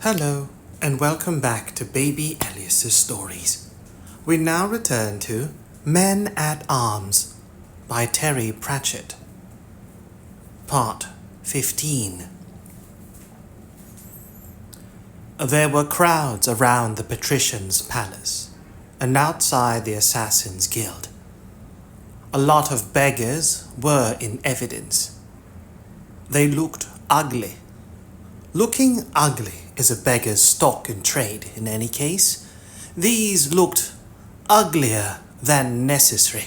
Hello, and welcome back to Baby Elias's stories. We now return to Men at Arms by Terry Pratchett. Part 15. There were crowds around the patrician's palace and outside the Assassin's Guild. A lot of beggars were in evidence. They looked ugly. Looking ugly is a beggar's stock in trade in any case. These looked uglier than necessary.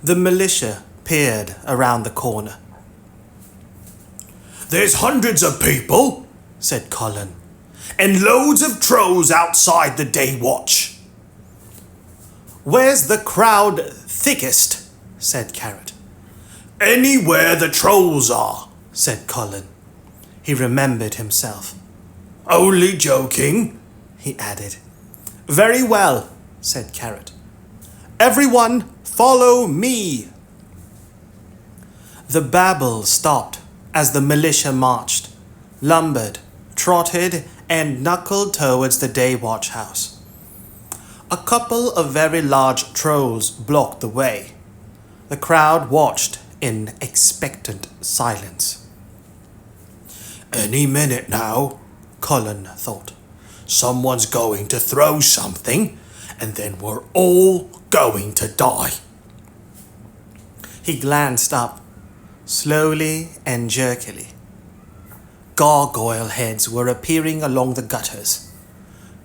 The militia peered around the corner. "There's hundreds of people," said Colin, "and loads of trolls outside the day watch." "Where's the crowd thickest?" said Carrot. "Anywhere the trolls are," said Colin. He remembered himself. "Only joking," he added. "Very well," said Carrot. "Everyone, follow me." The babble stopped as the militia marched, lumbered, trotted, and knuckled towards the day watch house. A couple of very large trolls blocked the way. The crowd watched in expectant silence. "Any minute now," Colin thought. "Someone's going to throw something, and then we're all going to die." He glanced up, slowly and jerkily. Gargoyle heads were appearing along the gutters.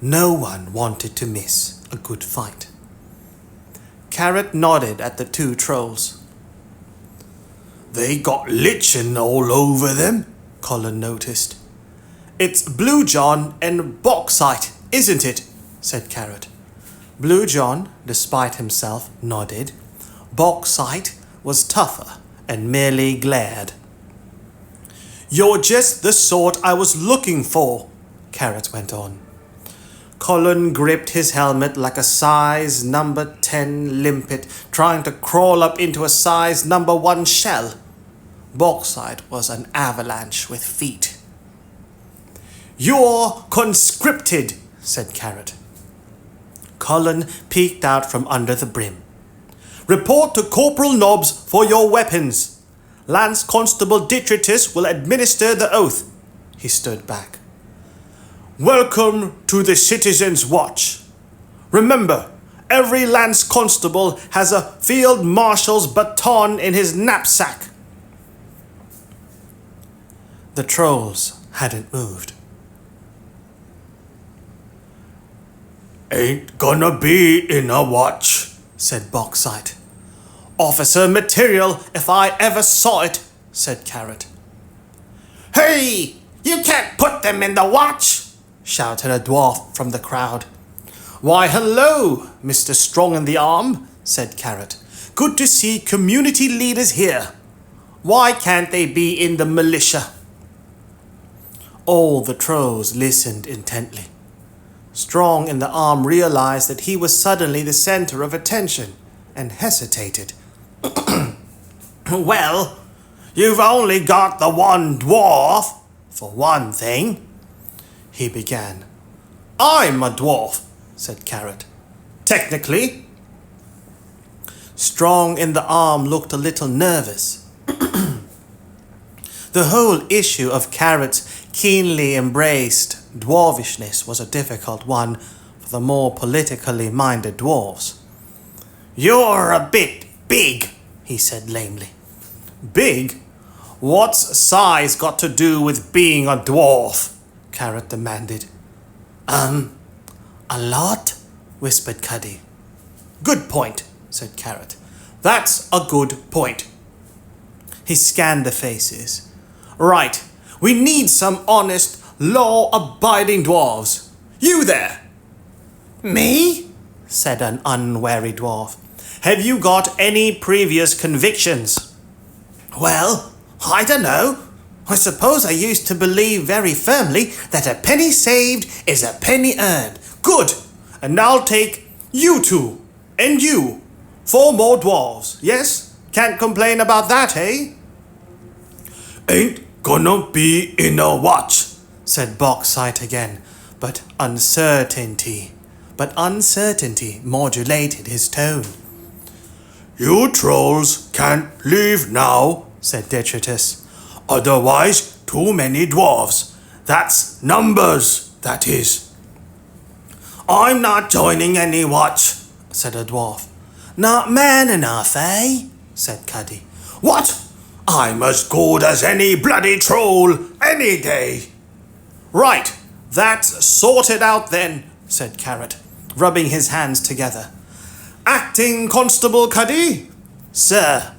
No one wanted to miss a good fight. Carrot nodded at the two trolls. "They got lichen all over them," Colin noticed. "It's Blue John and Bauxite, isn't it?" said Carrot. Blue John, despite himself, nodded. Bauxite was tougher and merely glared. "You're just the sort I was looking for," Carrot went on. Colin gripped his helmet like a size number 10 limpet trying to crawl up into a size number 1 shell. Bauxite was an avalanche with feet. "You're conscripted," said Carrot. Colin peeked out from under the brim. "Report to Corporal Nobbs for your weapons. Lance-constable Detritus will administer the oath." He stood back. "Welcome to the Citizens' Watch. Remember, every Lance-constable has a field marshal's baton in his knapsack." The trolls hadn't moved. "Ain't gonna be in a watch," said Bauxite. "Officer material if I ever saw it," said Carrot. "Hey, you can't put them in the watch," shouted a dwarf from the crowd. "Why, hello, Mr. Strong in the Arm," said Carrot. "Good to see community leaders here. Why can't they be in the militia?" All the trolls listened intently. Strong in the Arm realized that he was suddenly the center of attention and hesitated. "Well, you've only got the one dwarf, for one thing," he began. "I'm a dwarf," said Carrot. "Technically." Strong in the Arm looked a little nervous. The whole issue of Carrot's keenly embraced dwarvishness was a difficult one for the more politically minded dwarves. "You're a bit big," he said lamely. "Big? What's size got to do with being a dwarf?" Carrot demanded. A lot," whispered Cuddy. "Good point," said Carrot. "That's a good point." He scanned the faces. "Right, we need some honest, law-abiding dwarves. You there!" "Me?" said an unwary dwarf. "Have you got any previous convictions?" "Well, I don't know. I suppose I used to believe very firmly that a penny saved is a penny earned. Good! And I'll take you two, and you. 4 more dwarves, yes? Can't complain about that, eh?" "Ain't gonna be in a watch," said Bauxite again, but uncertainty modulated his tone. You trolls can't leave now, said Detritus. Otherwise, too many dwarves. That's numbers, that is. I'm not joining any watch, said a dwarf. Not man enough, eh? said Cuddy. What? I'm as good as any bloody troll, any day. Right, that's sorted out then, said Carrot, rubbing his hands together. Acting Constable Cuddy? Sir.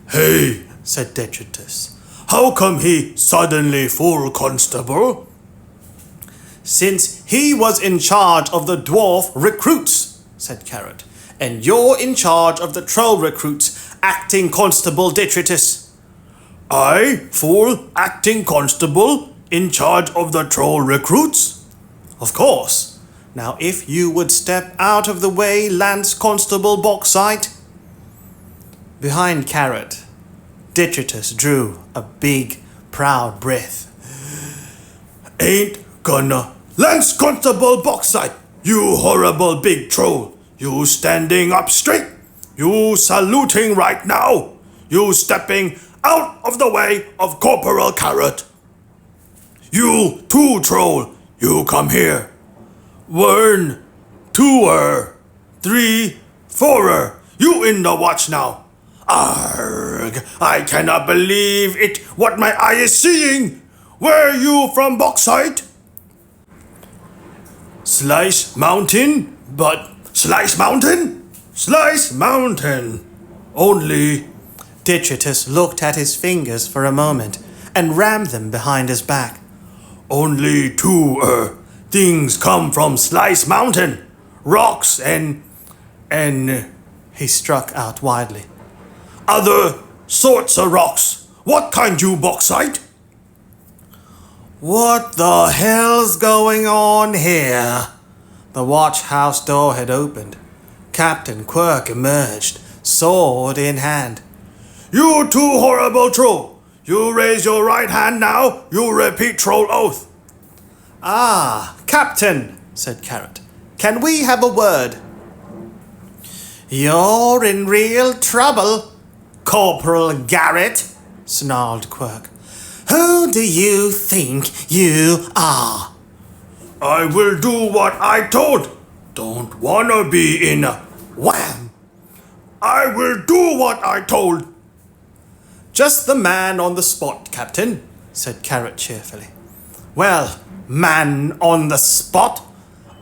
Hey, said Detritus. How come he suddenly full constable? Since he was in charge of the dwarf recruits, said Carrot, and you're in charge of the troll recruits, Acting Constable Detritus. I, full acting constable, in charge of the troll recruits? Of course. Now if you would step out of the way, Lance-constable Bauxite. Behind Carrot, Detritus drew a big, proud breath. Ain't gonna. Lance-constable Bauxite, you horrible big troll. You standing up straight. You saluting right now. You stepping out of the way of Corporal Carrot. You two troll, you come here. 1, 2, 3, 4. You in the watch now. Arg! I cannot believe it. What my eye is seeing. Where you from, Bauxite? Slice Mountain? But Slice Mountain? Slice Mountain. Only. Detritus looked at his fingers for a moment and rammed them behind his back. Only 2 things come from Slice Mountain. Rocks and he struck out wildly. Other sorts of rocks. What kind, you Bauxite? What the hell's going on here? The watch house door had opened. Captain Quirk emerged, sword in hand. You two horrible troll! You raise your right hand now, you repeat troll oath. Ah, Captain, said Carrot. Can we have a word? You're in real trouble, Corporal Carrot, snarled Quirk. Who do you think you are? I will do what I told. Don't wanna be in a wham. I will do what I told. Just the man on the spot, Captain, said Carrot cheerfully. Well, man on the spot,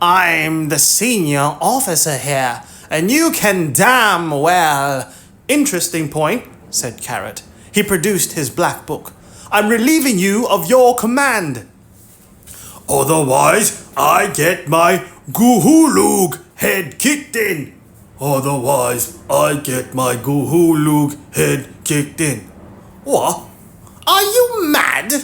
I'm the senior officer here, and you can damn well... Interesting point, said Carrot. He produced his black book. I'm relieving you of your command. Otherwise, I get my Guhulug head kicked in. Otherwise, I get my Guhulug head kicked in. What? Are you mad?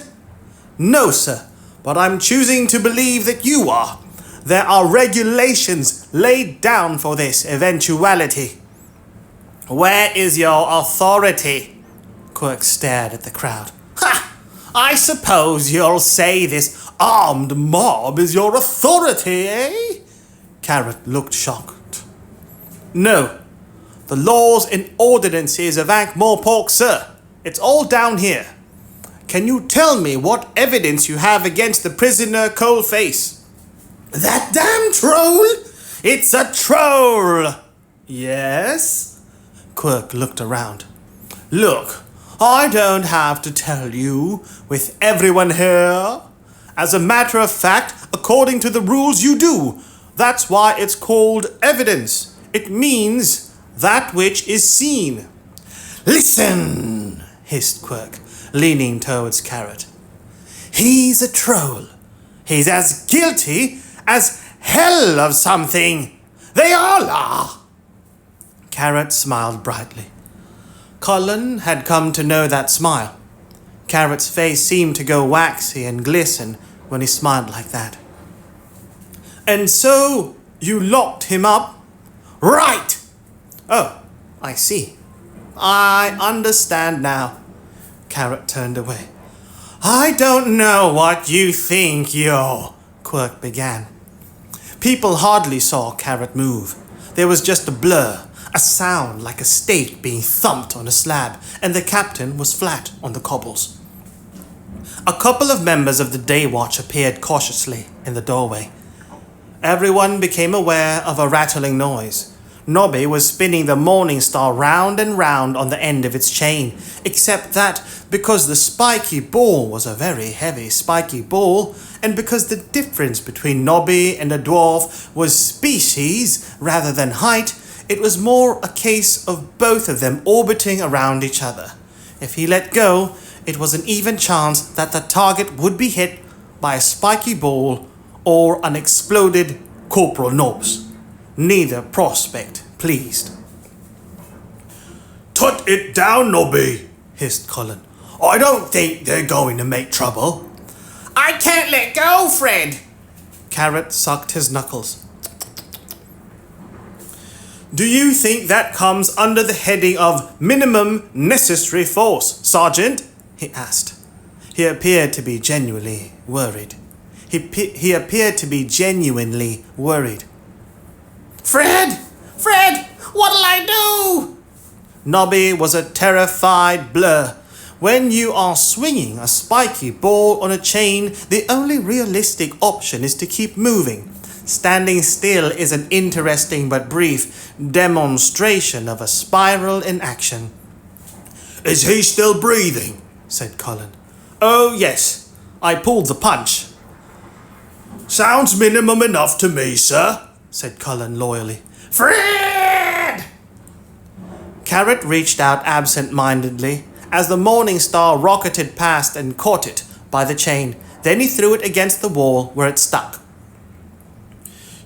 No, sir, but I'm choosing to believe that you are. There are regulations laid down for this eventuality. Where is your authority? Quirk stared at the crowd. Ha! I suppose you'll say this armed mob is your authority, eh? Carrot looked shocked. No. The laws and ordinances of Ankh-Morpork, sir. It's all down here. Can you tell me what evidence you have against the prisoner Coalface? That damn troll! It's a troll! Yes? Quirk looked around. Look, I don't have to tell you, with everyone here. As a matter of fact, according to the rules, you do. That's why it's called evidence. It means that which is seen. Listen, hissed Quirk, leaning towards Carrot. He's a troll. He's as guilty as hell of something. They all are. Carrot smiled brightly. Colin had come to know that smile. Carrot's face seemed to go waxy and glisten when he smiled like that. And so you locked him up? Right! Oh, I see. I understand now. Carrot turned away. I don't know what you think you're, Quirk began. People hardly saw Carrot move. There was just a blur, a sound like a stake being thumped on a slab, and the captain was flat on the cobbles. A couple of members of the day watch appeared cautiously in the doorway. Everyone became aware of a rattling noise. Nobby was spinning the Morning Star round and round on the end of its chain, except that because the spiky ball was a very heavy spiky ball, and because the difference between Nobby and a dwarf was species rather than height, it was more a case of both of them orbiting around each other. If he let go, it was an even chance that the target would be hit by a spiky ball or an exploded Corporal Nobbs. Neither prospect pleased. Tut it down, Nobby, hissed Colin. I don't think they're going to make trouble. I can't let go, Fred. Carrot sucked his knuckles. Do you think that comes under the heading of minimum necessary force, Sergeant? He asked. He appeared to be genuinely worried. He appeared to be genuinely worried. Fred! Fred! What'll I do? Nobby was a terrified blur. When you are swinging a spiky ball on a chain, the only realistic option is to keep moving. Standing still is an interesting but brief demonstration of a spiral in action. Is he still breathing? Said Colin. Oh, yes. I pulled the punch. Sounds minimum enough to me, sir, said Colin loyally. Fred! Carrot reached out absent-mindedly as the Morning Star rocketed past and caught it by the chain. Then he threw it against the wall where it stuck.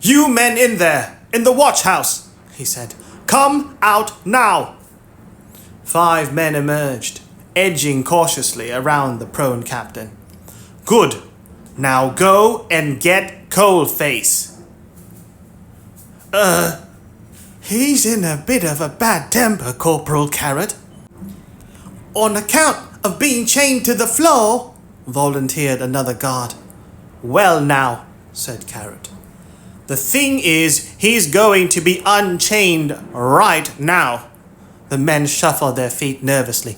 You men in there, in the watch house, he said. Come out now. 5 men emerged, edging cautiously around the prone captain. Good. Now go and get Coalface. He's in a bit of a bad temper, Corporal Carrot. On account of being chained to the floor, volunteered another guard. Well now, said Carrot. The thing is, he's going to be unchained right now. The men shuffled their feet nervously,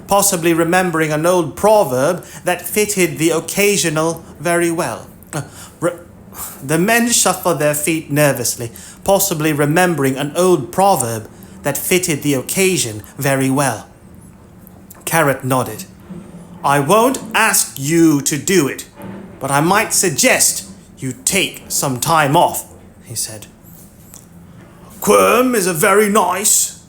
possibly remembering an old proverb that fitted the occasional very well. The men shuffled their feet nervously, possibly remembering an old proverb that fitted the occasion very well. Carrot nodded. I won't ask you to do it, but I might suggest you take some time off, he said. Quirm is very nice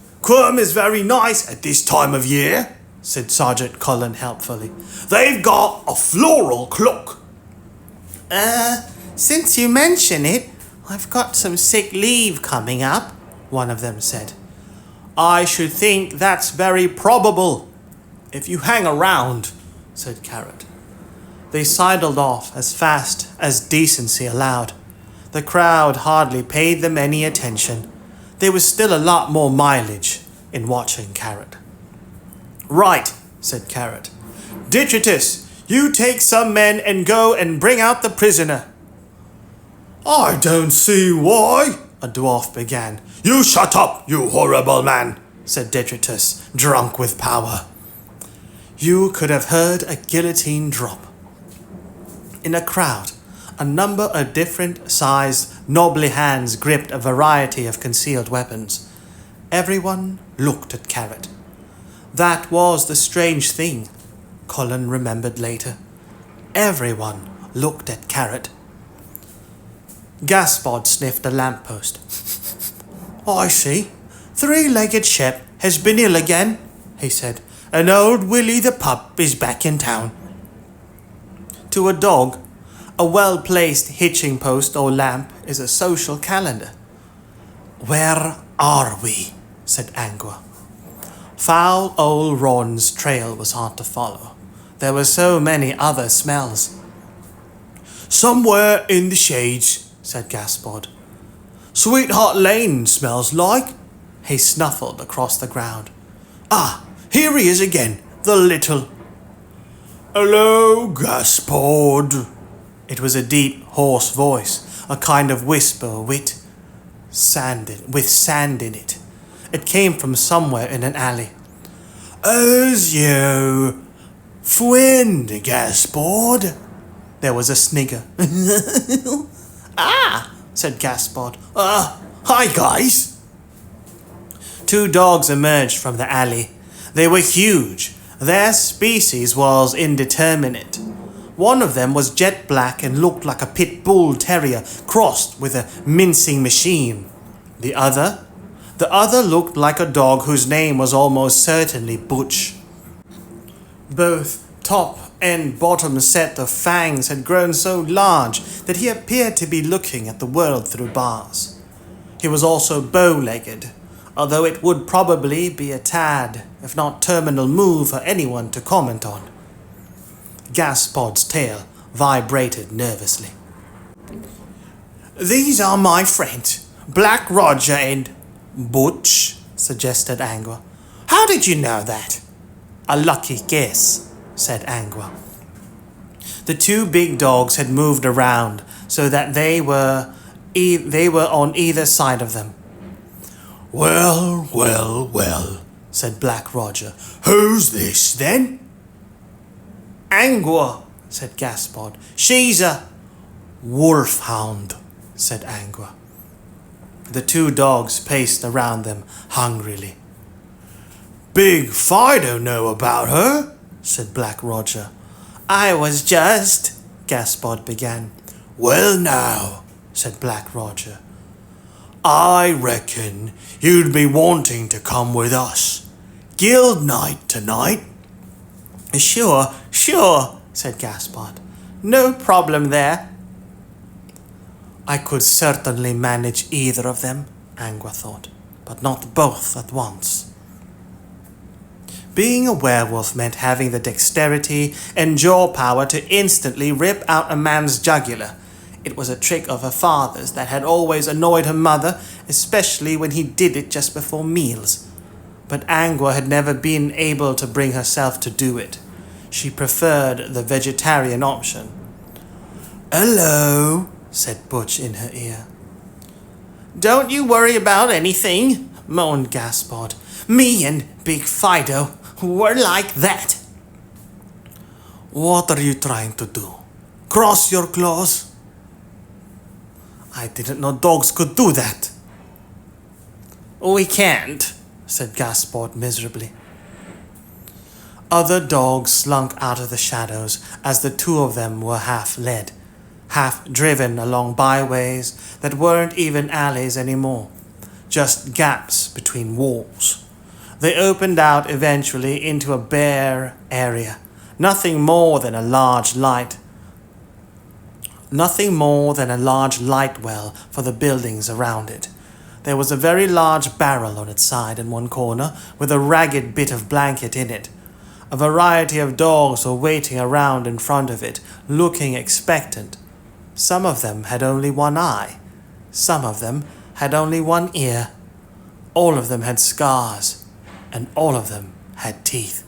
at this time of year, said Sergeant Colin helpfully. They've got a floral cloak. Since you mention it, I've got some sick leave coming up, one of them said. I should think that's very probable. If you hang around, said Carrot. They sidled off as fast as decency allowed. The crowd hardly paid them any attention. There was still a lot more mileage in watching Carrot. Right, said Carrot. Detritus, you take some men and go and bring out the prisoner. I don't see why, a dwarf began. You shut up, you horrible man, said Detritus, drunk with power. You could have heard a guillotine drop. In a crowd, a number of different-sized, knobbly hands gripped a variety of concealed weapons. Everyone looked at Carrot. That was the strange thing, Colin remembered later. Everyone looked at Carrot. Gaspard sniffed a lamppost. I see. 3-legged Shep has been ill again, he said, and old Willie the pup is back in town. To a dog, a well-placed hitching post or lamp is a social calendar. Where are we? Said Angua. Foul old Ron's trail was hard to follow. There were so many other smells. Somewhere in the shades, said Gaspard. Sweetheart Lane smells like. He snuffled across the ground. Ah, here he is again, the little. Hello, Gaspard. It was a deep, hoarse voice, a kind of whisper with sand in it. It came from somewhere in an alley. As you friend, Gaspard. There was a snigger. Ah, said Gaspard. Hi, guys. Two dogs emerged from the alley. They were huge. Their species was indeterminate. One of them was jet black and looked like a pit bull terrier crossed with a mincing machine. The other looked like a dog whose name was almost certainly Butch. Both top and bottom set of fangs had grown so large that he appeared to be looking at the world through bars. He was also bow-legged, although it would probably be a tad, if not terminal move for anyone to comment on. Gaspard's tail vibrated nervously. These are my friends, Black Roger and... Butch, suggested Angua. How did you know that? A lucky guess, said Angua. The two big dogs had moved around so that they were on either side of them. Well, said Black Roger. Who's this, then? Angua, said Gaspard. She's a wolfhound, said Angua. The two dogs paced around them hungrily. Big Fido know about her, said Black Roger. I was just... Gaspard began. Well now, said Black Roger. I reckon you'd be wanting to come with us. Guild night tonight. Sure, said Gaspard. No problem there. I could certainly manage either of them, Angua thought, but not both at once. Being a werewolf meant having the dexterity and jaw power to instantly rip out a man's jugular. It was a trick of her father's that had always annoyed her mother, especially when he did it just before meals. But Angua had never been able to bring herself to do it. She preferred the vegetarian option. Hello, said Butch in her ear. Don't you worry about anything, moaned Gaspard. Me and Big Fido were like that. What are you trying to do? Cross your claws? I didn't know dogs could do that. We can't, said Gaspard miserably. Other dogs slunk out of the shadows as the two of them were half led, half driven along byways that weren't even alleys anymore, just gaps between walls. They opened out eventually into a bare area, nothing more than a large light well for the buildings around it. There was a very large barrel on its side in one corner with a ragged bit of blanket in it. A variety of dogs were waiting around in front of it, looking expectant. Some of them had only one eye. Some of them had only one ear. All of them had scars, and all of them had teeth.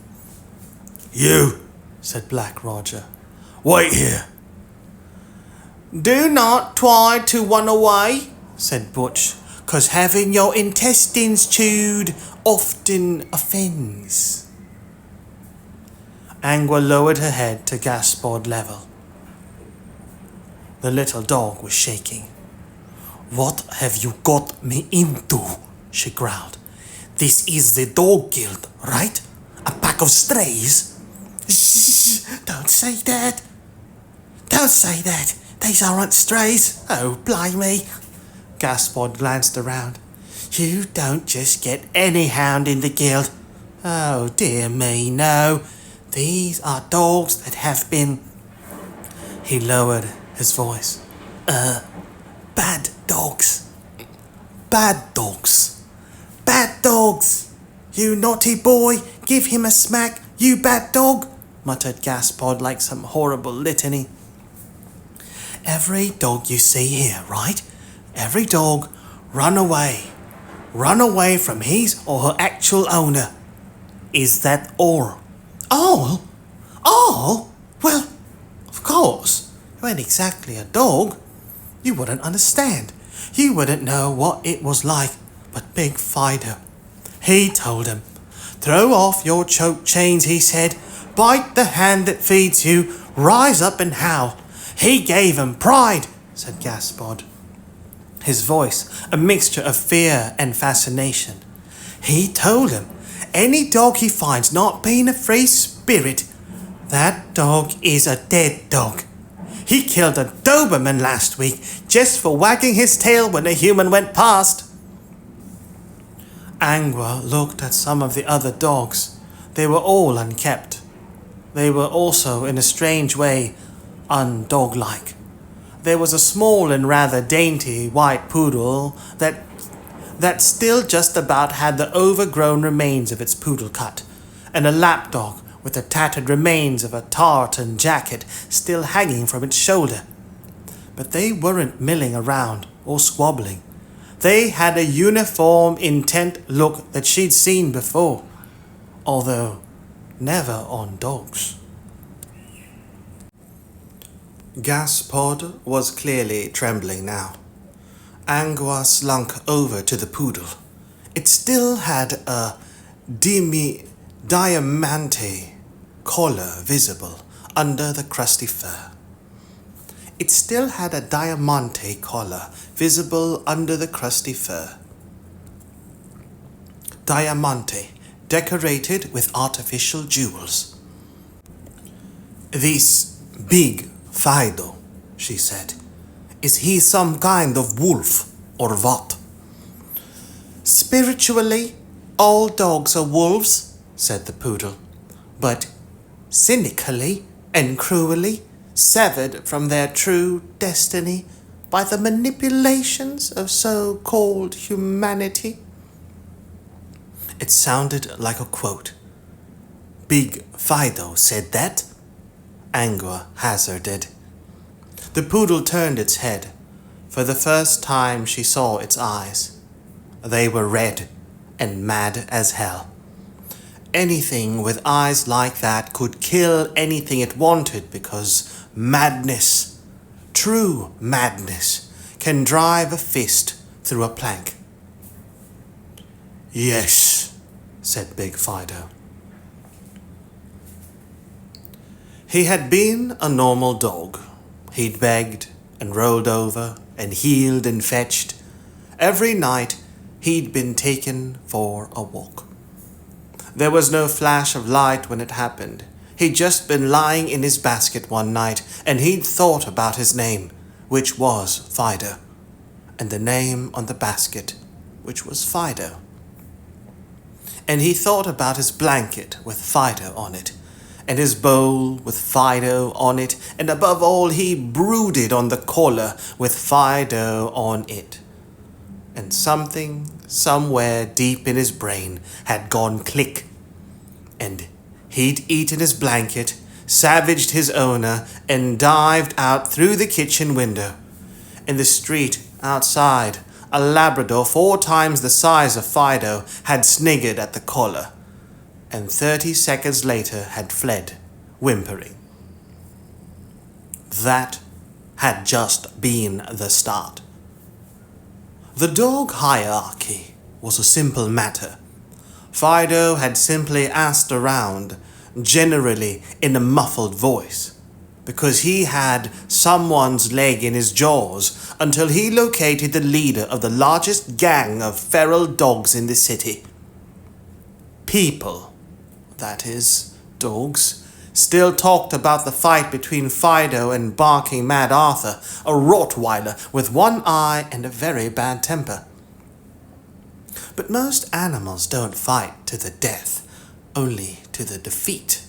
You, said Black Roger. Wait here. Do not try to run away, said Butch, 'cause having your intestines chewed often offends. Angua lowered her head to Gaspard level. The little dog was shaking. What have you got me into? She growled. This is the dog guild, right? A pack of strays? Shh, don't say that. Don't say that. These aren't strays. Oh, blimey. Gaspard glanced around. You don't just get any hound in the guild. Oh, dear me, no. These are dogs that have been... He lowered his voice. Bad dogs. Bad dogs. Bad dogs. You naughty boy, give him a smack, you bad dog, muttered Gaspard like some horrible litany. Every dog you see here, right? Every dog, run away. Run away from his or her actual owner. Is that all? All? weren't exactly a dog. You wouldn't understand. You wouldn't know what it was like. But Big Fido, he told him, throw off your choke chains, he said. Bite the hand that feeds you. Rise up and howl. He gave him pride, said Gaspard, his voice a mixture of fear and fascination. He told him, any dog he finds not being a free spirit, that dog is a dead dog. He killed a Doberman last week just for wagging his tail when a human went past. Angua looked at some of the other dogs. They were all unkempt. They were also, in a strange way, undog-like. There was a small and rather dainty white poodle that still just about had the overgrown remains of its poodle cut, and a lapdog with the tattered remains of a tartan jacket still hanging from its shoulder. But they weren't milling around or squabbling. They had a uniform, intent look that she'd seen before, although never on dogs. Gaspard was clearly trembling now. Angua slunk over to the poodle. It still had a diamante collar visible under the crusty fur. It still had a diamante collar visible under the crusty fur. Diamante, decorated with artificial jewels. This big Fido, she said. Is he some kind of wolf, or what? Spiritually, all dogs are wolves, said the poodle, but cynically and cruelly severed from their true destiny by the manipulations of so-called humanity. It sounded like a quote. Big Fido said that? Angua hazarded. The poodle turned its head. For the first time she saw its eyes. They were red and mad as hell. Anything with eyes like that could kill anything it wanted because madness, true madness, can drive a fist through a plank. Yes, said Big Fido. He had been a normal dog. He'd begged and rolled over and heeled and fetched. Every night he'd been taken for a walk. There was no flash of light when it happened. He'd just been lying in his basket one night, and he'd thought about his name, which was Fido, and the name on the basket, which was Fido. And he thought about his blanket with Fido on it, and his bowl with Fido on it, and above all he brooded on the collar with Fido on it. And something, somewhere deep in his brain, had gone click, and he'd eaten his blanket, savaged his owner, and dived out through the kitchen window. In the street outside, a Labrador 4 times the size of Fido had sniggered at the collar, and 30 seconds later had fled, whimpering. That had just been the start. The dog hierarchy was a simple matter. Fido had simply asked around, generally in a muffled voice, because he had someone's leg in his jaws until he located the leader of the largest gang of feral dogs in the city. People, that is, dogs, still talked about the fight between Fido and barking Mad Arthur, a Rottweiler with one eye and a very bad temper. But most animals don't fight to the death, only to the defeat.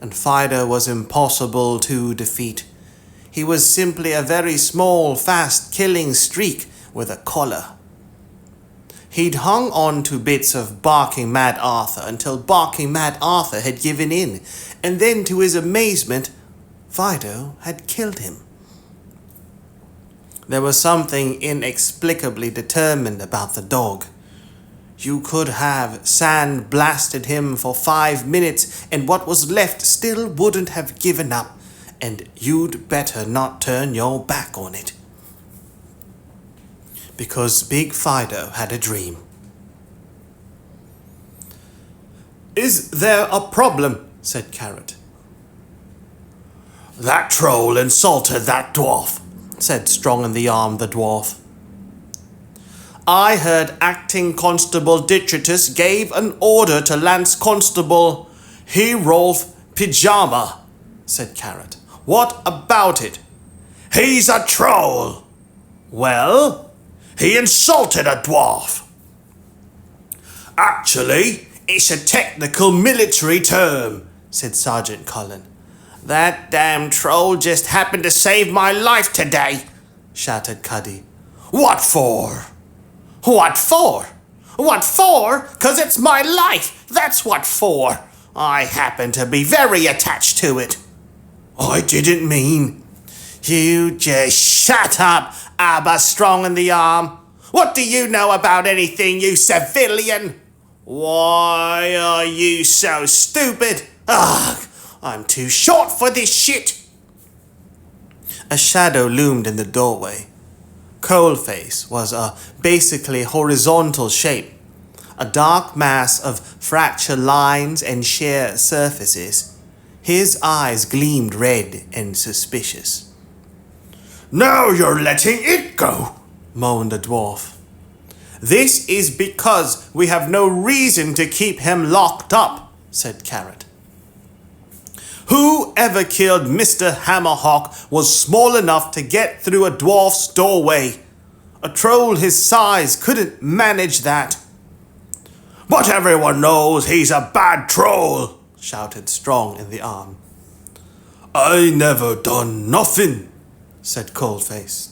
And Fido was impossible to defeat. He was simply a very small, fast-killing streak with a collar. He'd hung on to bits of barking Mad Arthur until barking Mad Arthur had given in, and then to his amazement, Fido had killed him. There was something inexplicably determined about the dog. You could have sand-blasted him for 5 minutes, and what was left still wouldn't have given up, and you'd better not turn your back on it. Because Big Fido had a dream. "Is there a problem?" said Carrot. That troll insulted that dwarf," said Strong in the Arm the dwarf. "I heard Acting Constable Detritus gave an order to Lance-constable Pyjama," said Carrot. "What about it?" "He's a troll." "Well?" "He insulted a dwarf." "Actually, it's a technical military term," said Sergeant Cullen. "That damn troll just happened to save my life today," shouted Cuddy. "What for?" "What for? What for? 'Cause it's my life, that's what for. I happen to be very attached to it." "I didn't mean..." "You just shut up, Abba Strong in the Arm. What do you know about anything, you civilian? Why are you so stupid? Ugh, I'm too short for this shit." A shadow loomed in the doorway. Coalface was a basically horizontal shape, a dark mass of fractured lines and sheer surfaces. His eyes gleamed red and suspicious. "Now you're letting it go," moaned the dwarf. "This is because we have no reason to keep him locked up," said Carrot. "Whoever killed Mr. Hammerhawk was small enough to get through a dwarf's doorway. A troll his size couldn't manage that." "But everyone knows he's a bad troll," shouted Strong in the Arm. "I never done nothing," said Coalface.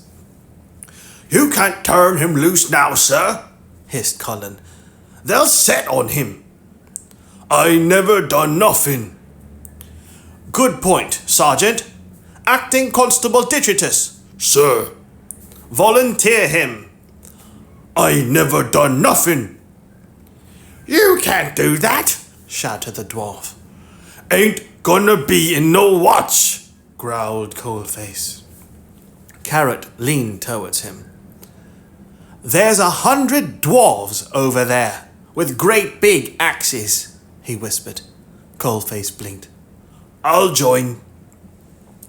"You can't turn him loose now, sir," hissed Cullen. "They'll set on him." "I never done nothing." "Good point, Sergeant. Acting Constable Detritus." "Sir." "Volunteer him." "I never done nothing." "You can't do that," shouted the dwarf. "Ain't gonna be in no watch," growled Coalface. Carrot leaned towards him. "There's 100 dwarves over there, with great big axes," he whispered. Coalface blinked. "I'll join."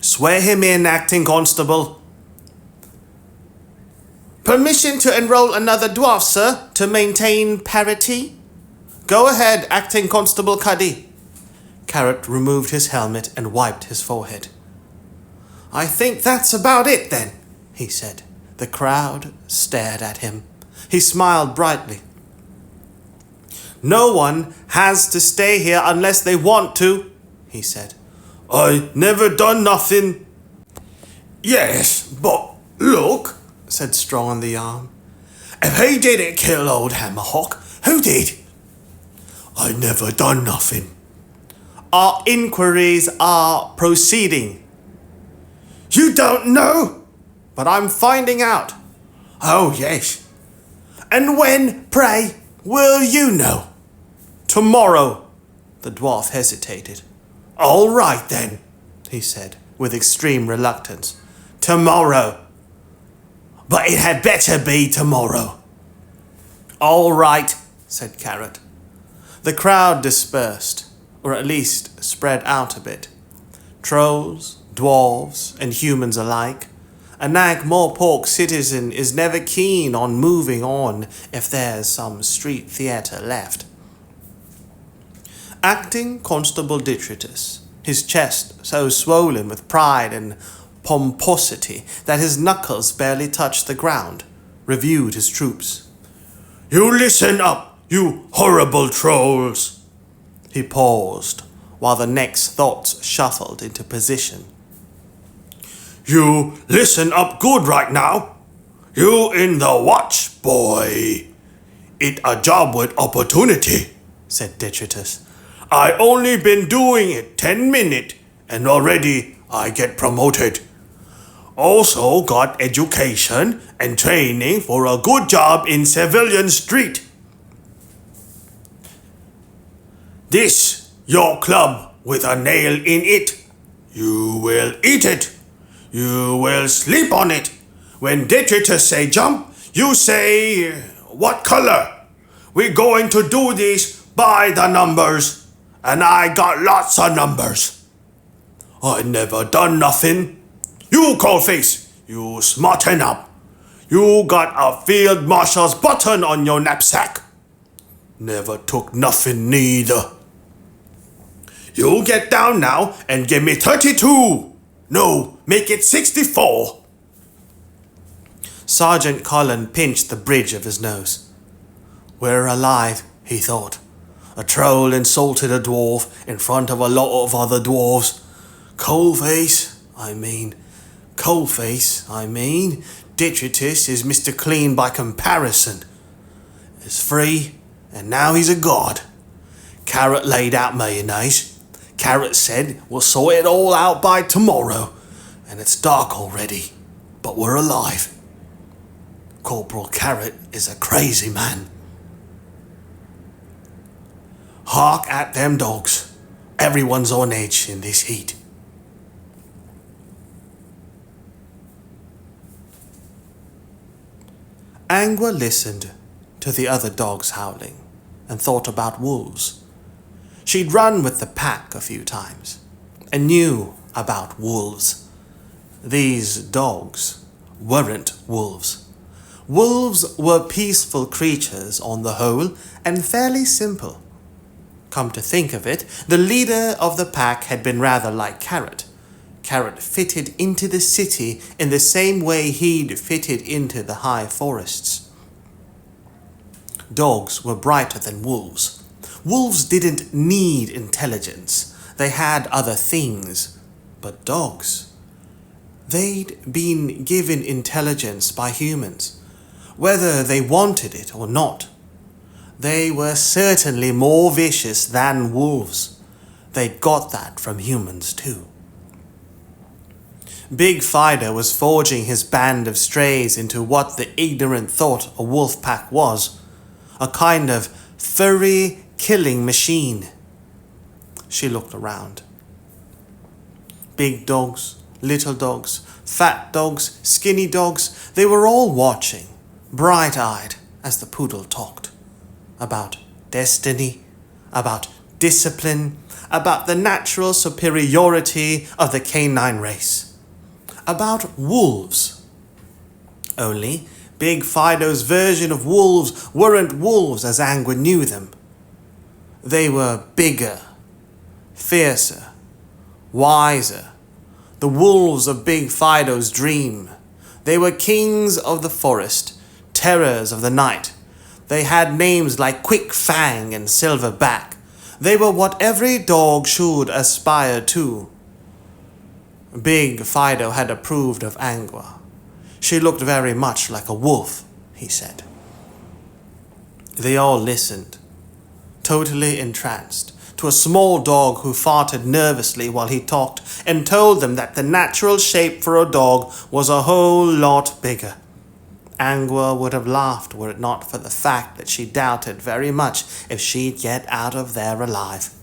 "Swear him in, Acting Constable." "Permission to enroll another dwarf, sir, to maintain parity?" "Go ahead, Acting Constable Cuddy." Carrot removed his helmet and wiped his forehead. "I think that's about it then," he said. The crowd stared at him. He smiled brightly. "No one has to stay here unless they want to," he said. "I never done nothing." "Yes, but look," said Strong on the Arm. "if he didn't kill old Hammerhawk, who did?" "I never done nothing." "Our inquiries are proceeding." "You don't know?" "But I'm finding out." "Oh, yes." "And when, pray, will you know?" "Tomorrow." The dwarf hesitated. "All right then," he said, with extreme reluctance. "Tomorrow. "But it had better be tomorrow." "All right," said Carrot. The crowd dispersed, or at least spread out a bit. Trolls, dwarves, and humans alike. An Ankh-Morpork citizen is never keen on moving on if there's some street theatre left. Acting Constable Detritus, his chest so swollen with pride and pomposity that his knuckles barely touched the ground, reviewed his troops. "You listen up, you horrible trolls." He paused, while the next thoughts shuffled into position. "You listen up good right now. You in the watch, boy. It a job with opportunity," said Detritus. "I only been doing it 10 minutes, and already I get promoted. Also got education and training for a good job in civilian street. This your club with a nail in it. You will eat it. You will sleep on it. When Detritus say jump, you say, what color? We're going to do this by the numbers. And I got lots of numbers. I never done nothing. You coldface, you smarten up. You got a field marshal's button on your knapsack. Never took nothing neither. You get down now and give me 32. No, make it 64. Sergeant Colin pinched the bridge of his nose. We're alive, he thought. A troll insulted a dwarf in front of a lot of other dwarves. Coalface, I mean. Detritus is Mr. Clean by comparison. He's free, and now he's a god. Carrot laid out mayonnaise. Carrot said we'll sort it all out by tomorrow, and it's dark already, but we're alive. Corporal Carrot is a crazy man. Hark at them dogs. Everyone's on edge in this heat. Angua listened to the other dogs howling and thought about wolves. She'd run with the pack a few times and knew about wolves. These dogs weren't wolves. Wolves were peaceful creatures on the whole and fairly simple. Come to think of it, the leader of the pack had been rather like Carrot. Carrot fitted into the city in the same way he'd fitted into the high forests. Dogs were brighter than wolves. Wolves didn't need intelligence. They had other things. But dogs, they'd been given intelligence by humans, whether they wanted it or not. They were certainly more vicious than wolves. They'd got that from humans too. Big Fido was forging his band of strays into what the ignorant thought a wolf pack was, a kind of furry killing machine. She looked around. Big dogs, little dogs, fat dogs, skinny dogs, they were all watching, bright-eyed, as the poodle talked. About destiny, about discipline, about the natural superiority of the canine race. About wolves. Only Big Fido's version of wolves weren't wolves as Angua knew them. They were bigger, fiercer, wiser. The wolves of Big Fido's dream. They were kings of the forest, terrors of the night. They had names like Quick Fang and Silverback. They were what every dog should aspire to. Big Fido had approved of Angua. She looked very much like a wolf, he said. They all listened, totally entranced, to a small dog who farted nervously while he talked and told them that the natural shape for a dog was a whole lot bigger. Angua would have laughed were it not for the fact that she doubted very much if she'd get out of there alive.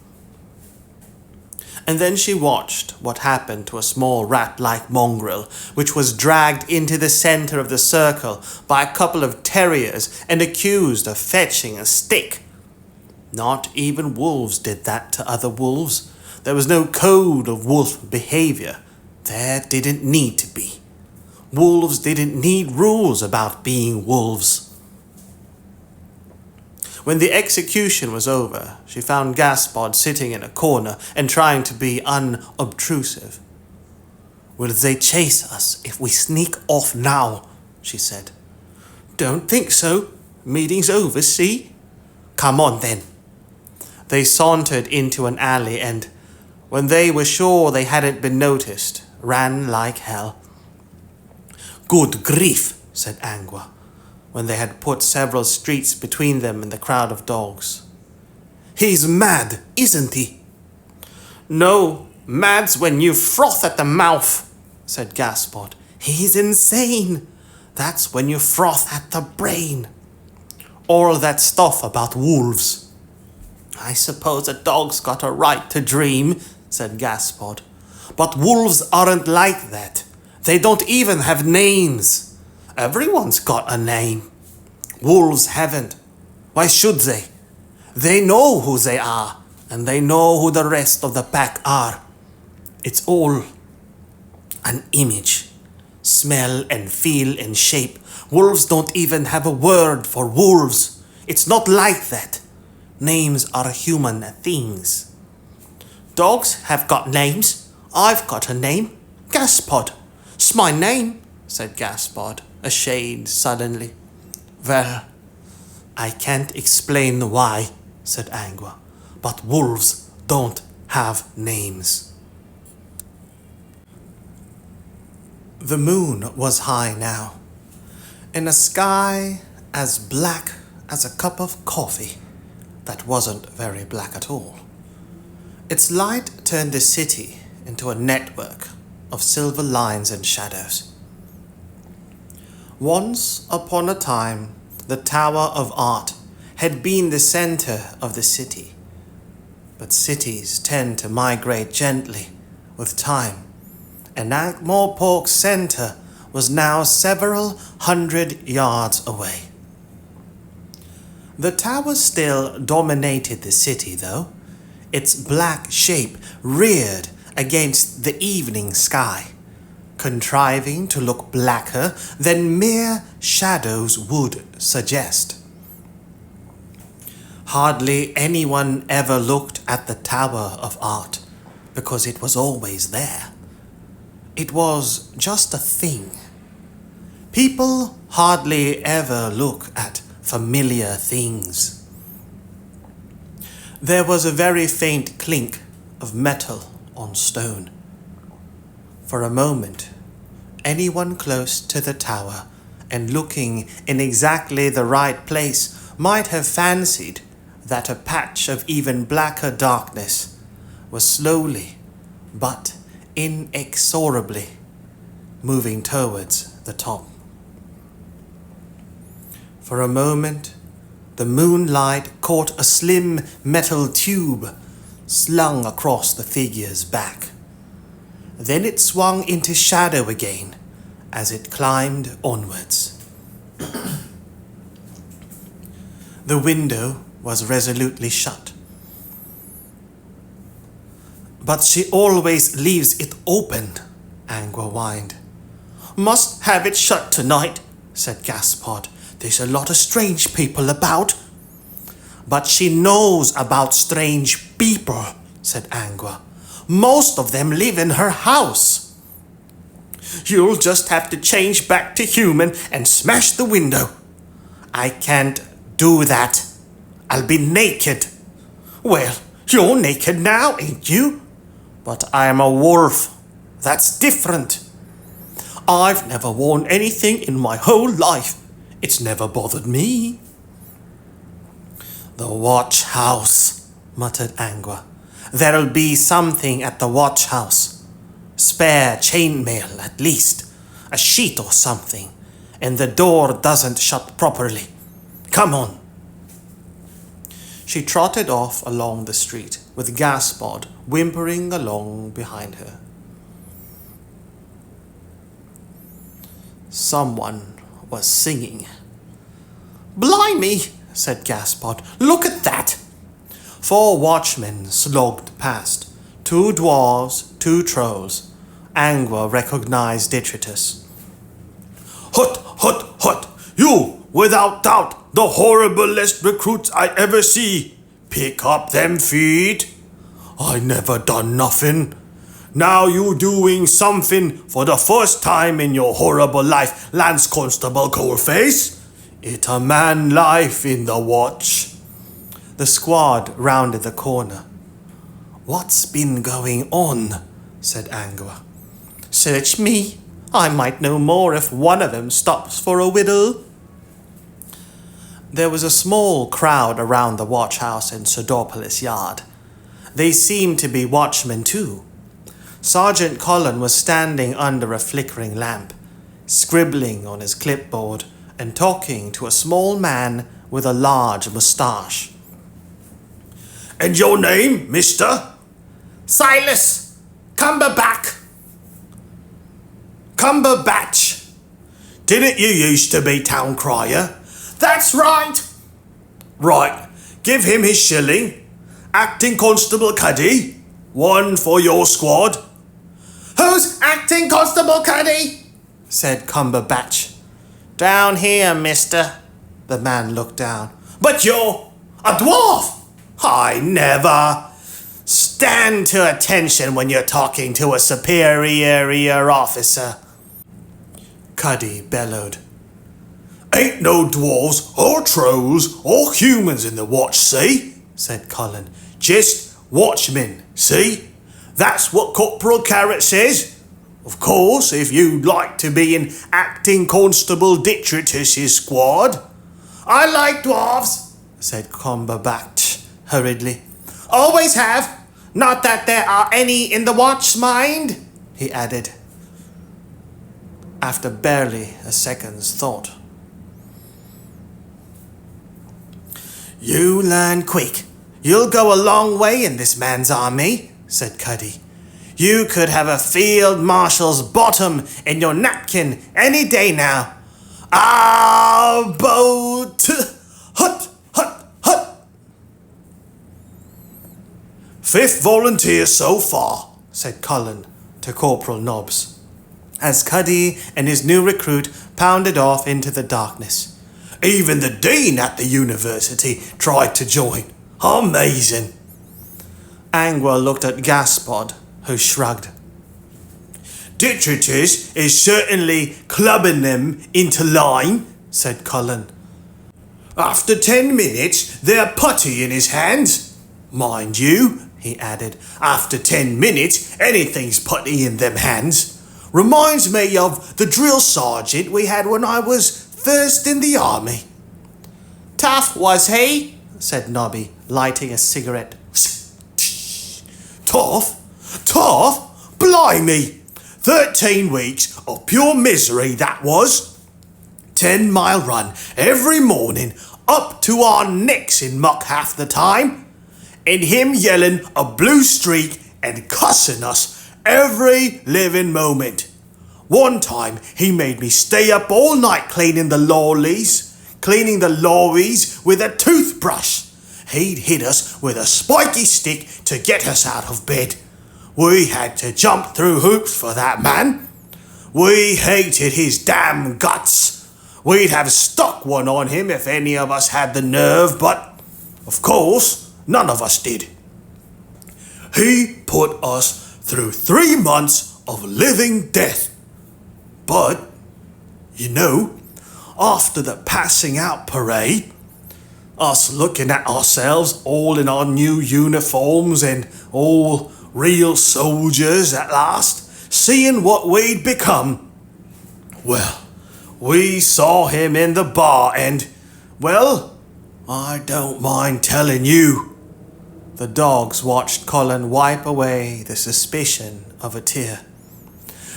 And then she watched what happened to a small rat-like mongrel, which was dragged into the center of the circle by a couple of terriers and accused of fetching a stick. Not even wolves did that to other wolves. There was no code of wolf behavior. There didn't need to be. Wolves didn't need rules about being wolves. When the execution was over, she found Gaspard sitting in a corner and trying to be unobtrusive. "Will they chase us if we sneak off now?" she said. "Don't think so. Meeting's over, see? Come on then." They sauntered into an alley and, when they were sure they hadn't been noticed, ran like hell. "Good grief," said Angua, when they had put several streets between them and the crowd of dogs. "He's mad, isn't he?" "No, mad's when you froth at the mouth," said Gaspard. "He's insane. That's when you froth at the brain. All that stuff about wolves." "I suppose a dog's got a right to dream," said Gaspard. But wolves aren't like that. They don't even have names. Everyone's got a name. Wolves haven't. Why should they? They know who they are, and they know who the rest of the pack are. It's all an image. Smell and feel and shape. Wolves don't even have a word for wolves. It's not like that. Names are human things. Dogs have got names. I've got a name. Gaspod. It's my name, said Gaspod, a shade suddenly. Well, I can't explain why, said Angua, but wolves don't have names. The moon was high now, in a sky as black as a cup of coffee that wasn't very black at all. Its light turned the city into a network of silver lines and shadows. Once upon a time, the Tower of Art had been the center of the city, but cities tend to migrate gently with time, and Ankh-Morpork's center was now several hundred yards away. The tower still dominated the city, though. Its black shape reared against the evening sky, contriving to look blacker than mere shadows would suggest. Hardly anyone ever looked at the Tower of Art, because it was always there. It was just a thing. People hardly ever look at familiar things. There was a very faint clink of metal on stone. For a moment, anyone close to the tower and looking in exactly the right place might have fancied that a patch of even blacker darkness was slowly but inexorably moving towards the top. For a moment, the moonlight caught a slim metal tube slung across the figure's back. Then it swung into shadow again as it climbed onwards. The window was resolutely shut. But she always leaves it open, Angua whined. Must have it shut tonight, said Gaspod. There's a lot of strange people about. But she knows about strange people, said Angua. Most of them live in her house. You'll just have to change back to human and smash the window. I can't do that. I'll be naked. Well, you're naked now, ain't you? But I'm a wolf. That's different. I've never worn anything in my whole life. It's never bothered me. The watch house, muttered Angua. There'll be something at the watch house. Spare chainmail, at least. A sheet or something. And the door doesn't shut properly. Come on. She trotted off along the street, with Gaspod whimpering along behind her. Someone was singing. Blimey, said Gaspod. Look at that. 4 watchmen slogged past. 2 dwarves, 2 trolls. Angua recognized Detritus. Hut, hut, hut! You, without doubt, the horriblest recruits I ever see. Pick up them feet. I never done nothing. Now you doing something for the first time in your horrible life, Lance-constable Coalface. It a man life in the watch. The squad rounded the corner. What's been going on? Said Angua. Search me. I might know more if one of them stops for a whittle. There was a small crowd around the watch house in Pseudopolis Yard. They seemed to be watchmen too. Sergeant Colin was standing under a flickering lamp, scribbling on his clipboard and talking to a small man with a large moustache. And your name, mister? Silas Cumberbatch, Cumberbatch, didn't you used to be town crier? That's right. Right, give him his shilling. Acting Constable Cuddy, 1 for your squad. Who's acting Constable Cuddy? Said Cumberbatch. Down here, mister. The man looked down. But you're a dwarf. I never. Stand to attention when you're talking to a superior officer. Cuddy bellowed. Ain't no dwarves or trolls or humans in the watch, see? Said Colin. Just watchmen, see? That's what Corporal Carrot says. Of course, if you'd like to be in Acting Constable Detritus' squad. I like dwarves, said Cumberbatch hurriedly. Always have. Not that there are any in the watch, mind, he added, after barely a second's thought. You learn quick. You'll go a long way in this man's army, said Cuddy. You could have a field marshal's bottom in your napkin any day now. Ah, boat! Hut, hut, hut! 5th volunteer so far, said Colin to Corporal Nobbs, as Cuddy and his new recruit pounded off into the darkness. Even the dean at the university tried to join. Amazing. Angua looked at Gaspard, who shrugged. Detritus is certainly clubbing them into line, said Colin. After 10 minutes, they're putty in his hands. Mind you, he added, after 10 minutes, anything's putty in them hands. Reminds me of the drill sergeant we had when I was first in the army. Tough, was he? Said Nobby, lighting a cigarette. Tough? Tough? Blimey! 13 weeks of pure misery that was. 10-mile run every morning, up to our necks in muck half the time, and him yelling a blue streak and cussing us every living moment. One time he made me stay up all night cleaning the lorries with a toothbrush. He'd hit us with a spiky stick to get us out of bed. We had to jump through hoops for that man. We hated his damn guts. We'd have stuck one on him if any of us had the nerve, but, of course, none of us did. He put us through 3 months of living death. But, you know, after the passing out parade, us looking at ourselves all in our new uniforms and all real soldiers at last, seeing what we'd become. Well, we saw him in the bar and, well, I don't mind telling you. The dogs watched Colin wipe away the suspicion of a tear.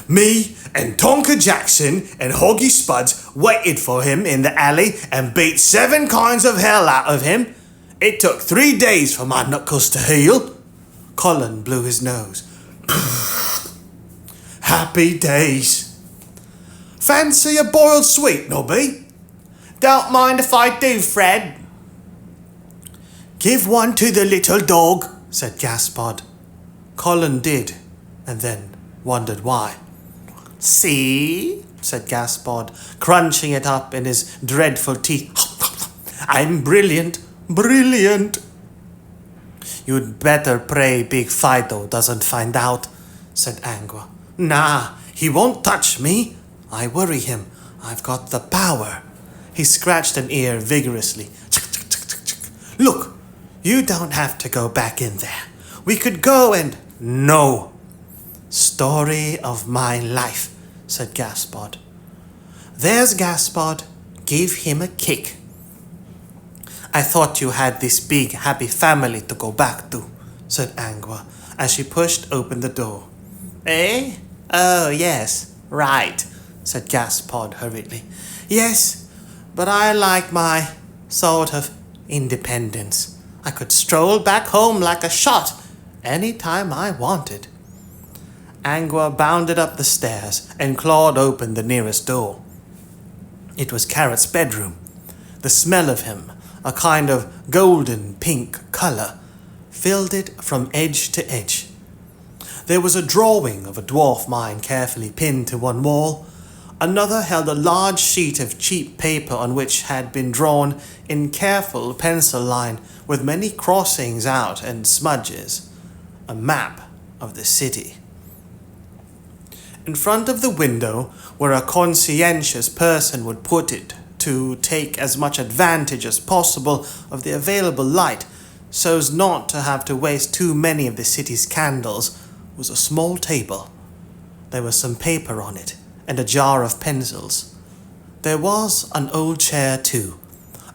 Me and Tonka Jackson and Hoggy Spuds waited for him in the alley and beat 7 kinds of hell out of him. It took 3 days for my knuckles to heal. Colin blew his nose. Happy days. Fancy a boiled sweet, Nobby? Don't mind if I do, Fred. Give one to the little dog, said Gaspard. Colin did, and then wondered why. See, said Gaspard, crunching it up in his dreadful teeth. I'm brilliant, brilliant. You'd better pray Big Fido doesn't find out, said Angua. Nah, he won't touch me. I worry him. I've got the power. He scratched an ear vigorously. Look, you don't have to go back in there. We could go and... No. Story of my life, said Gaspard. There's Gaspard. Give him a kick. I thought you had this big, happy family to go back to, said Angua, as she pushed open the door. Eh? Oh, yes, right, said Gaspard hurriedly. Yes, but I like my sort of independence. I could stroll back home like a shot any time I wanted. Angua bounded up the stairs and clawed open the nearest door. It was Carrot's bedroom. The smell of him, a kind of golden pink colour, filled it from edge to edge. There was a drawing of a dwarf mine carefully pinned to one wall. Another held a large sheet of cheap paper on which had been drawn in careful pencil line with many crossings out and smudges, a map of the city. In front of the window, where a conscientious person would put it to take as much advantage as possible of the available light so as not to have to waste too many of the city's candles, was a small table. There was some paper on it and a jar of pencils. There was an old chair too.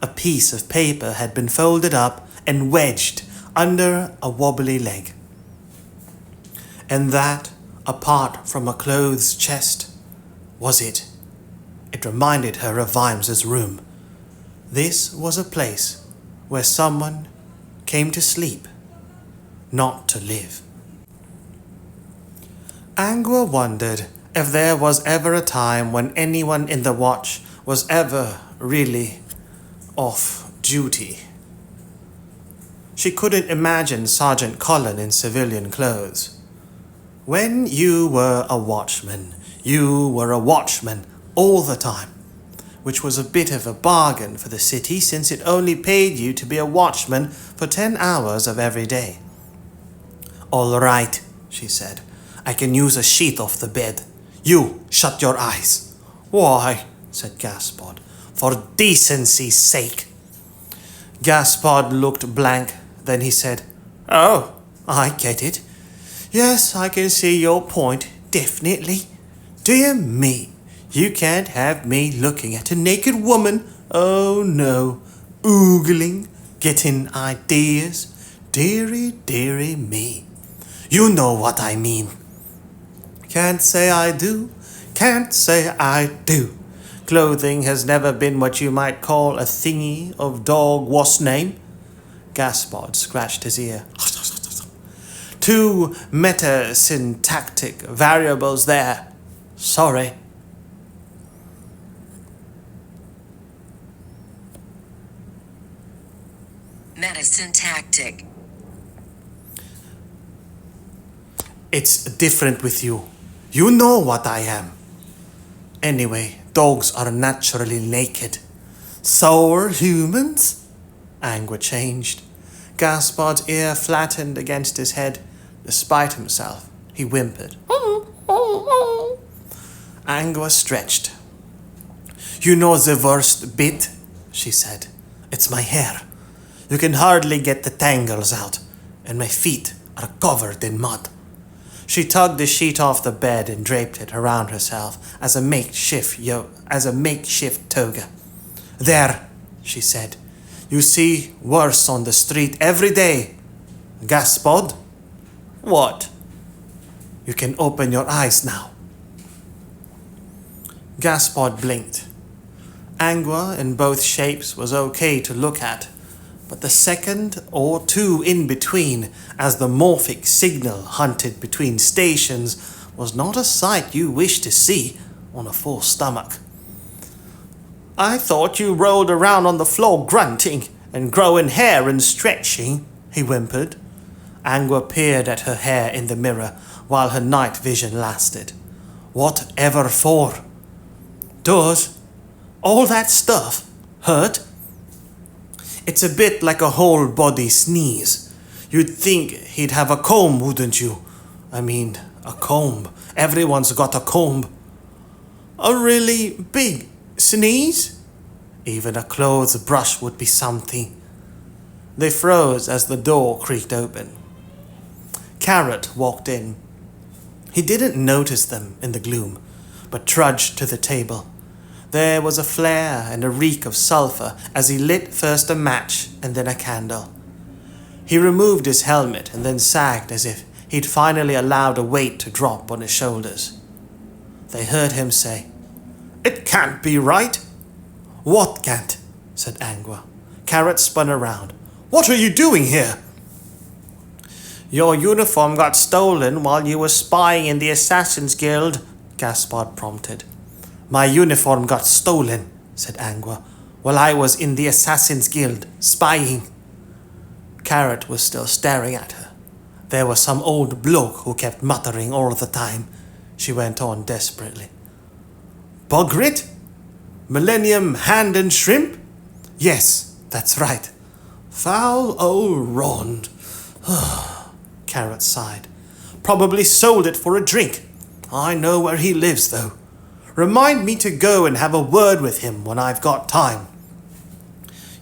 A piece of paper had been folded up and wedged under a wobbly leg. And that, apart from a clothes chest, was it. It reminded her of Vimes's room. This was a place where someone came to sleep, not to live. Angua wondered if there was ever a time when anyone in the watch was ever really off duty. She couldn't imagine Sergeant Colin in civilian clothes. When you were a watchman, you were a watchman all the time, which was a bit of a bargain for the city since it only paid you to be a watchman for 10 hours of every day. "All right," she said. "I can use a sheet off the bed. You, shut your eyes." "Why?" said Gaspard. "For decency's sake." Gaspard looked blank. Then he said, "Oh, I get it. Yes, I can see your point, definitely. Dear me, you can't have me looking at a naked woman. Oh no, oogling, getting ideas. Dearie, dearie me. You know what I mean." "Can't say I do, can't say I do. Clothing has never been what you might call a thingy of dog what's name." Gaspard scratched his ear. "Two metasyntactic variables there. Sorry." Metasyntactic. "It's different with you. You know what I am. Anyway, dogs are naturally naked. So are humans." Angua changed. Gaspard's ear flattened against his head. Despite himself, he whimpered. Angua stretched. "You know the worst bit?" she said. "It's my hair. You can hardly get the tangles out, and my feet are covered in mud." She tugged the sheet off the bed and draped it around herself as a makeshift toga. "There," she said. "You see worse on the street every day. Gaspard?" "What?" "You can open your eyes now." Gaspard blinked. Angua in both shapes was okay to look at, but the second or two in between, as the morphic signal hunted between stations, was not a sight you wished to see on a full stomach. "I thought you rolled around on the floor grunting and growing hair and stretching," he whimpered. Angua peered at her hair in the mirror while her night vision lasted. "Whatever for? Does all that stuff hurt?" "It's a bit like a whole body sneeze. You'd think he'd have a comb, wouldn't you? I mean, a comb. Everyone's got a comb." "A really big sneeze?" "Even a clothes brush would be something." They froze as the door creaked open. Carrot walked in. He didn't notice them in the gloom, but trudged to the table. There was a flare and a reek of sulphur as he lit first a match and then a candle. He removed his helmet and then sagged as if he'd finally allowed a weight to drop on his shoulders. They heard him say, "It can't be right." "What can't?" said Angua. Carrot spun around. "What are you doing here?" Your uniform got stolen while you were spying in the Assassin's Guild, Gaspard prompted. My uniform got stolen, said Angua, while I was in the Assassin's Guild, spying. Carrot was still staring at her. There was some old bloke who kept muttering all the time. She went on desperately. Bogrit? Millennium Hand and Shrimp? Yes, that's right. Foul old Rond. Carrot sighed. Probably sold it for a drink. I know where he lives, though. Remind me to go and have a word with him when I've got time.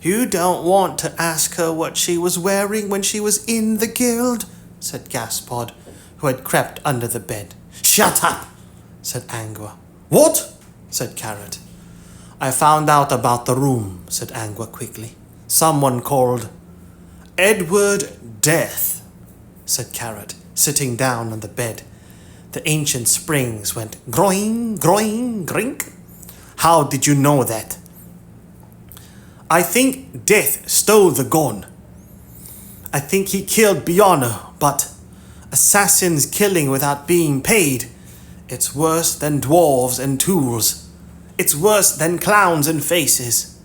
You don't want to ask her what she was wearing when she was in the guild, said Gaspard, who had crept under the bed. Shut up, said Angua. What? Said Carrot. I found out about the room, said Angua quickly. Someone called Edward Death, said Carrot, sitting down on the bed. The ancient springs went groing, groing, grink. How did you know that? I think Death stole the gun. I think he killed Biano, but assassins killing without being paid, it's worse than dwarves and tools. It's worse than clowns and faces.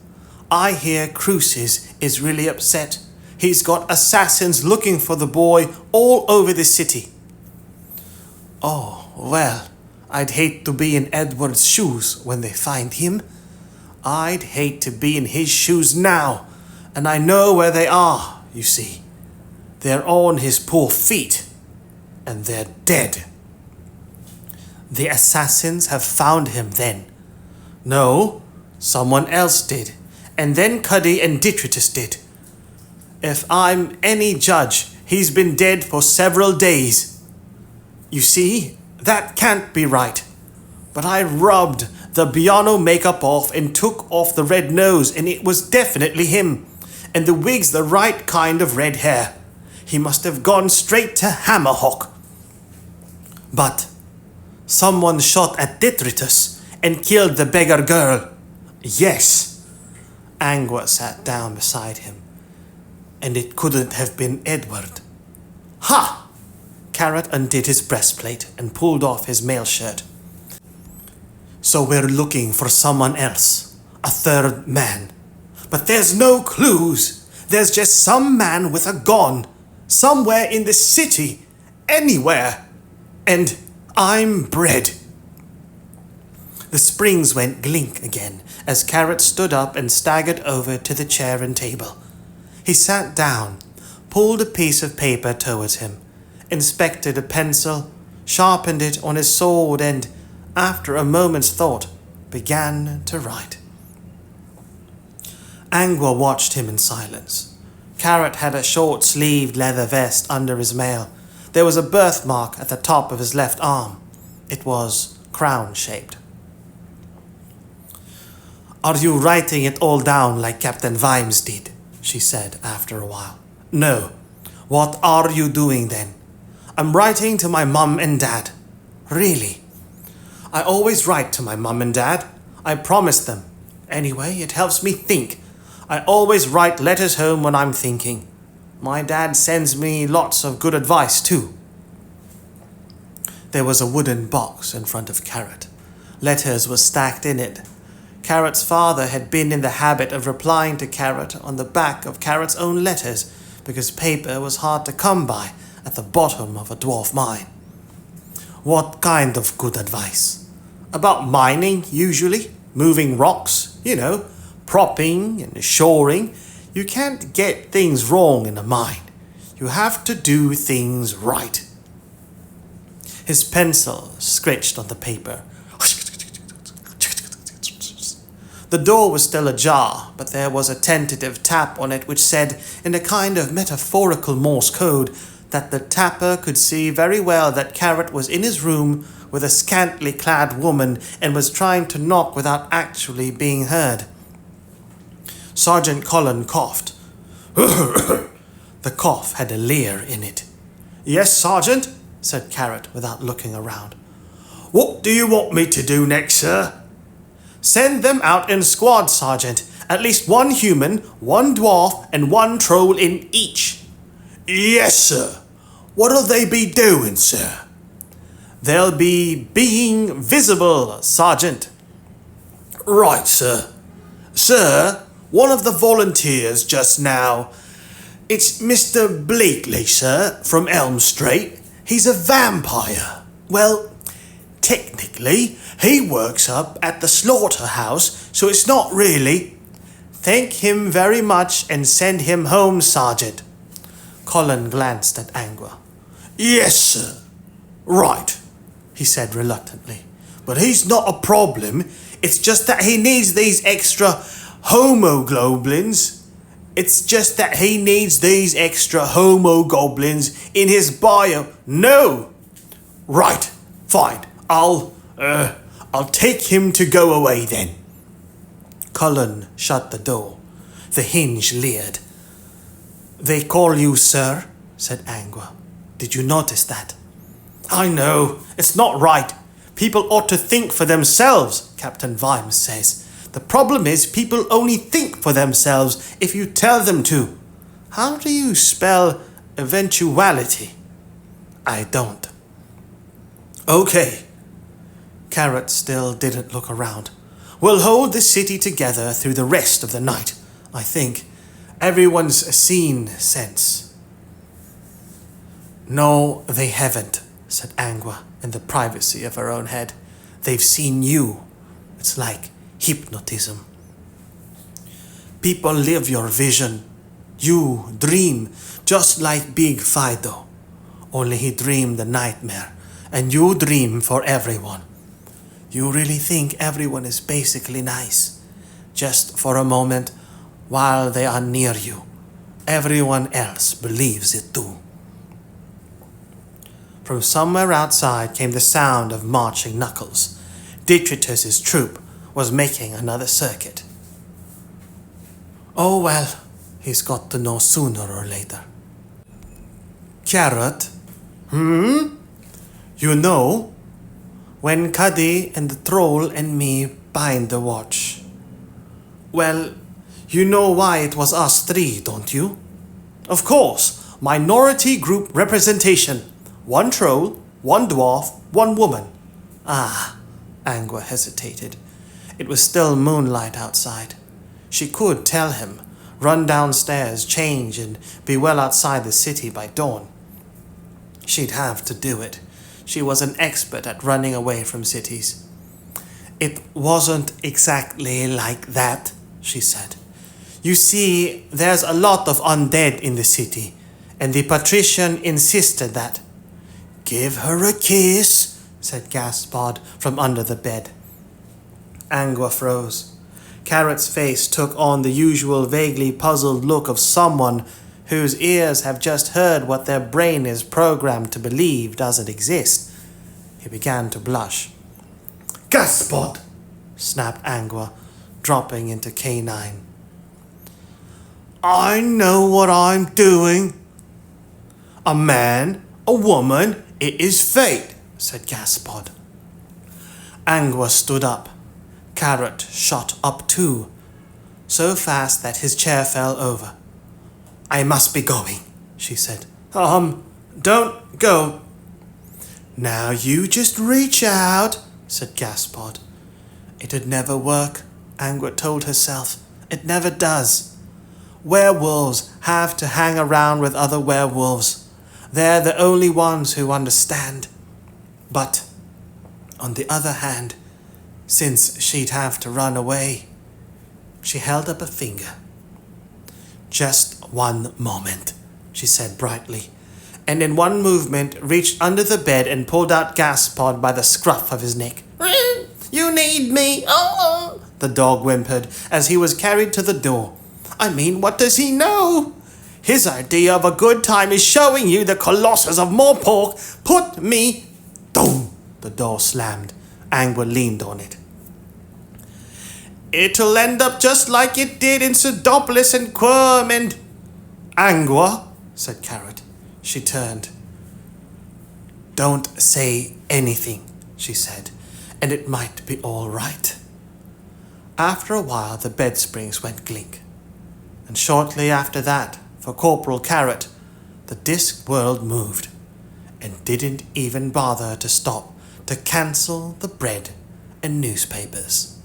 I hear Cruces is really upset. He's got assassins looking for the boy all over the city. Oh, well, I'd hate to be in Edward's shoes when they find him. I'd hate to be in his shoes now, and I know where they are, you see. They're on his poor feet, and they're dead. The assassins have found him then. No, someone else did, and then Cuddy and Detritus did. If I'm any judge, he's been dead for several days. You see, that can't be right. But I rubbed the Biano makeup off and took off the red nose, and it was definitely him. And the wig's the right kind of red hair. He must have gone straight to Hammerhawk. But someone shot at Detritus and killed the beggar girl. Yes. Angua sat down beside him. And it couldn't have been Edward. Ha! Carrot undid his breastplate and pulled off his mail shirt. So we're looking for someone else, a third man. But there's no clues. There's just some man with a gun, somewhere in the city, anywhere. And I'm bread. The springs went glink again as Carrot stood up and staggered over to the chair and table. He sat down, pulled a piece of paper towards him, inspected a pencil, sharpened it on his sword, and, after a moment's thought, began to write. Angua watched him in silence. Carrot had a short-sleeved leather vest under his mail. There was a birthmark at the top of his left arm. It was crown-shaped. Are you writing it all down like Captain Vimes did? She said after a while. No. What are you doing then? I'm writing to my mum and dad. Really? I always write to my mum and dad. I promise them. Anyway, it helps me think. I always write letters home when I'm thinking. My dad sends me lots of good advice too. There was a wooden box in front of Carrot. Letters were stacked in it. Carrot's father had been in the habit of replying to Carrot on the back of Carrot's own letters because paper was hard to come by at the bottom of a dwarf mine. What kind of good advice? About mining, usually. Moving rocks, propping and shoring. You can't get things wrong in a mine. You have to do things right. His pencil scratched on the paper. The door was still ajar, but there was a tentative tap on it which said, in a kind of metaphorical Morse code, that the tapper could see very well that Carrot was in his room with a scantily clad woman and was trying to knock without actually being heard. Sergeant Colin coughed. The cough had a leer in it. Yes, Sergeant, said Carrot without looking around. What do you want me to do next, sir? Send them out in squads, Sergeant. At least one human, one dwarf, and one troll in each. Yes, sir. What'll they be doing, sir? They'll be being visible, Sergeant. Right, sir. Sir, one of the volunteers just now. It's Mr. Blakely, sir, from Elm Street. He's a vampire. Well, technically, he works up at the slaughterhouse, so it's not really. Thank him very much and send him home, Sergeant. Colin glanced at Angua. Yes, sir. Right, he said reluctantly. But he's not a problem. It's just that he needs these extra homoglobulins. It's just that he needs these extra homogoblins in his bio. No! Right, fine. I'll take him to go away then. Colin shut the door. The hinge leered. They call you sir, said Angua. Did you notice that? I know. It's not right. People ought to think for themselves, Captain Vimes says. The problem is people only think for themselves if you tell them to. How do you spell eventuality? I don't. Okay. Carrot still didn't look around. We'll hold the city together through the rest of the night, I think. Everyone's seen sense. No, they haven't, said Angua in the privacy of her own head. They've seen you. It's like hypnotism. People live your vision. You dream just like Big Fido. Only he dreamed the nightmare, and you dream for everyone. You really think everyone is basically nice, just for a moment while they are near you. Everyone else believes it too. From somewhere outside came the sound of marching knuckles. Detritus's troop was making another circuit. Oh well, he's got to know sooner or later. Carrot? You know, when Cuddy and the troll and me bind the watch. Well, you know why it was us three, don't you? Of course, minority group representation. 1 troll, 1 dwarf, 1 woman. Ah, Angua hesitated. It was still moonlight outside. She could tell him, run downstairs, change, and be well outside the city by dawn. She'd have to do it. She was an expert at running away from cities. It wasn't exactly like that, she said. You see, there's a lot of undead in the city, and the patrician insisted that. Give her a kiss, said Gaspard from under the bed. Angua froze. Carrot's face took on the usual vaguely puzzled look of someone whose ears have just heard what their brain is programmed to believe doesn't exist. He began to blush. Gaspard, snapped Angua, dropping into K9. I know what I'm doing. A man, a woman, it is fate, said Gaspard. Angua stood up. Carrot shot up too, so fast that his chair fell over. I must be going, she said. Don't go. Now you just reach out, said Gaspard. It'd never work, Angua told herself. It never does. Werewolves have to hang around with other werewolves. They're the only ones who understand. But, on the other hand, since she'd have to run away, she held up a finger. Just one moment, she said brightly, and in one movement reached under the bed and pulled out Gaspard by the scruff of his neck. You need me, oh! The dog whimpered as he was carried to the door. I mean, what does he know? His idea of a good time is showing you the Colossus of Morpork. Put me... Boom! The door slammed. Angua leaned on it. It'll end up just like it did in Pseudopolis and Quirm and... Angua, said Carrot. She turned. Don't say anything, she said, and it might be all right. After a while, the bed springs went glink. And shortly after that, for Corporal Carrot, the disc world moved. and didn't even bother to stop to cancel the bread and newspapers.